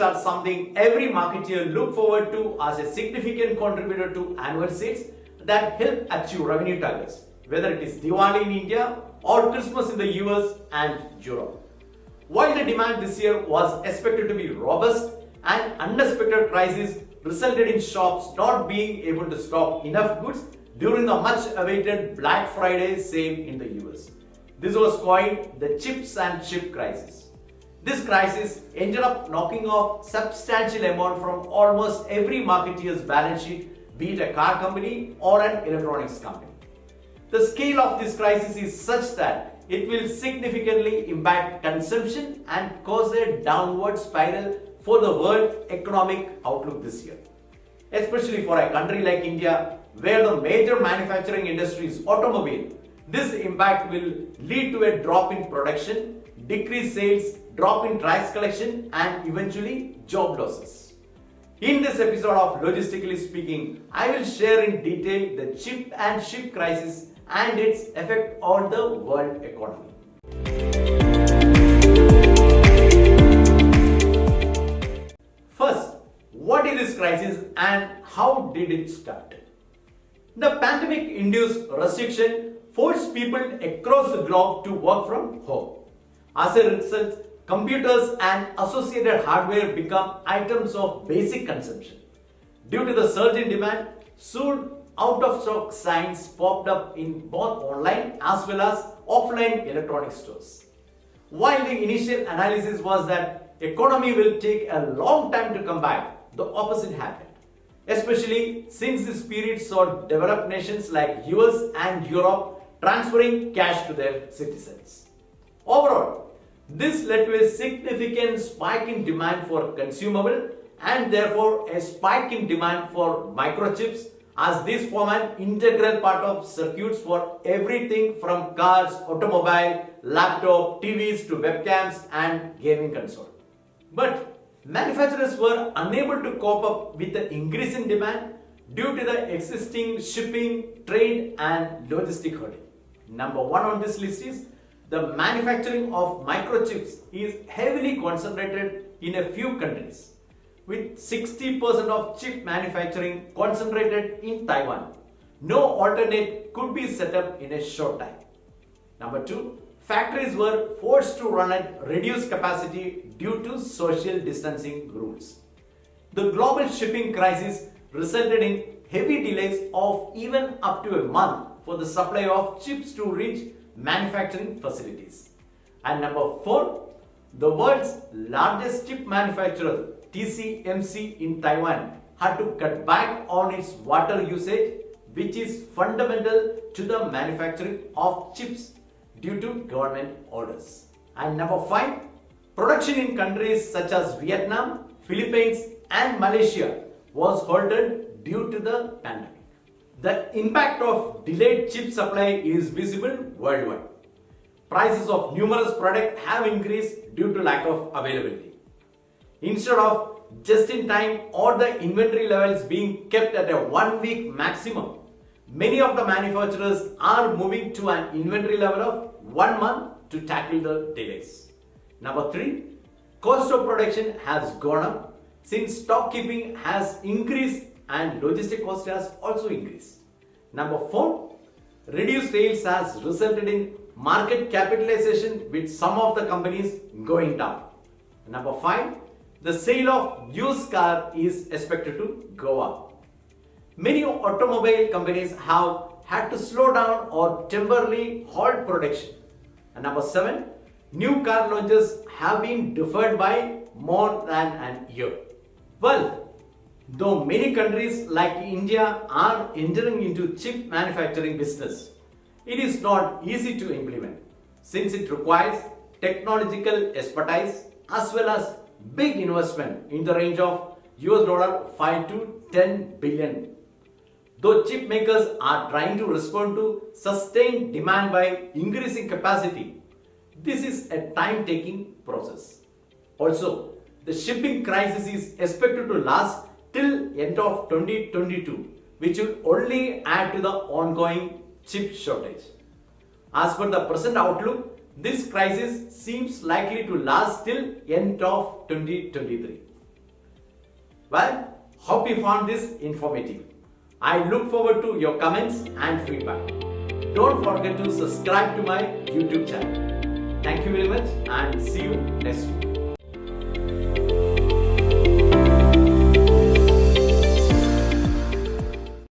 rates are something every marketer look forward to as a significant contributor to annual sales that help achieve revenue targets, whether it is Diwali in India or Christmas in the US and Europe. While the demand this year was expected to be robust, an unexpected crisis resulted in shops not being able to stock enough goods during the much awaited Black Friday sale in the US. This was coined the chips and chip crisis. This crisis ended up knocking off substantial amount from almost every marketeer's balance sheet, be it a car company or an electronics company. The scale of this crisis is such that it will significantly impact consumption and cause a downward spiral for the world economic outlook this year. Especially for a country like India, where the major manufacturing industry is automobile, this impact will lead to a drop in production, decreased sales, drop in tax collection, and eventually job losses. In this episode of Logistically Speaking, I will share in detail the chip and chip crisis and its effect on the world economy. First, what is this crisis and how did it start? The pandemic-induced restriction forced people across the globe to work from home. As a result, computers and associated hardware become items of basic consumption. Due to the surge in demand, soon out-of-stock signs popped up in both online as well as offline electronic stores. While the initial analysis was that economy will take a long time to come back, the opposite happened. Especially since this period saw developed nations like US and Europe transferring cash to their citizens. Overall, this led to a significant spike in demand for consumable and therefore a spike in demand for microchips, as these form an integral part of circuits for everything from cars, automobile, laptop, TVs to webcams and gaming console. But manufacturers were unable to cope up with the increase in demand due to the existing shipping, trade and logistic hurdle. Number one on this list is the manufacturing of microchips is heavily concentrated in a few countries, with 60% of chip manufacturing concentrated in Taiwan. No alternate could be set up in a short time. Number two, factories were forced to run at reduced capacity due to social distancing rules. The global shipping crisis resulted in heavy delays of even up to a month for the supply of chips to reach manufacturing facilities. And number four, the world's largest chip manufacturer, TSMC in Taiwan, had to cut back on its water usage, which is fundamental to the manufacturing of chips due to government orders. And number five, production in countries such as Vietnam, Philippines and Malaysia was halted due to the pandemic. The impact of delayed chip supply is visible worldwide. Prices of numerous products have increased due to lack of availability. Instead of just-in-time or the inventory levels being kept at a 1 week maximum, many of the manufacturers are moving to an inventory level of 1 month to tackle the delays. Number three, cost of production has gone up since stock keeping has increased and logistic cost has also increased. Number four, reduced sales has resulted in market capitalization with some of the companies going down. Number five, the sale of used car is expected to go up. Many automobile companies have had to slow down or temporarily halt production. And number seven, new car launches have been deferred by more than an year. Well, though many countries like India are entering into chip manufacturing business, it is not easy to implement since it requires technological expertise as well as big investment in the range of $5 to 10 billion. Though chip makers are trying to respond to sustained demand by increasing capacity, this is a time-taking process. Also, the shipping crisis is expected to last till end of 2022, which will only add to the ongoing chip shortage. As per the present outlook, this crisis seems likely to last till end of 2023. Well, hope you found this informative. I look forward to your comments and feedback. Don't forget to subscribe to my YouTube channel. Thank you very much and see you next week.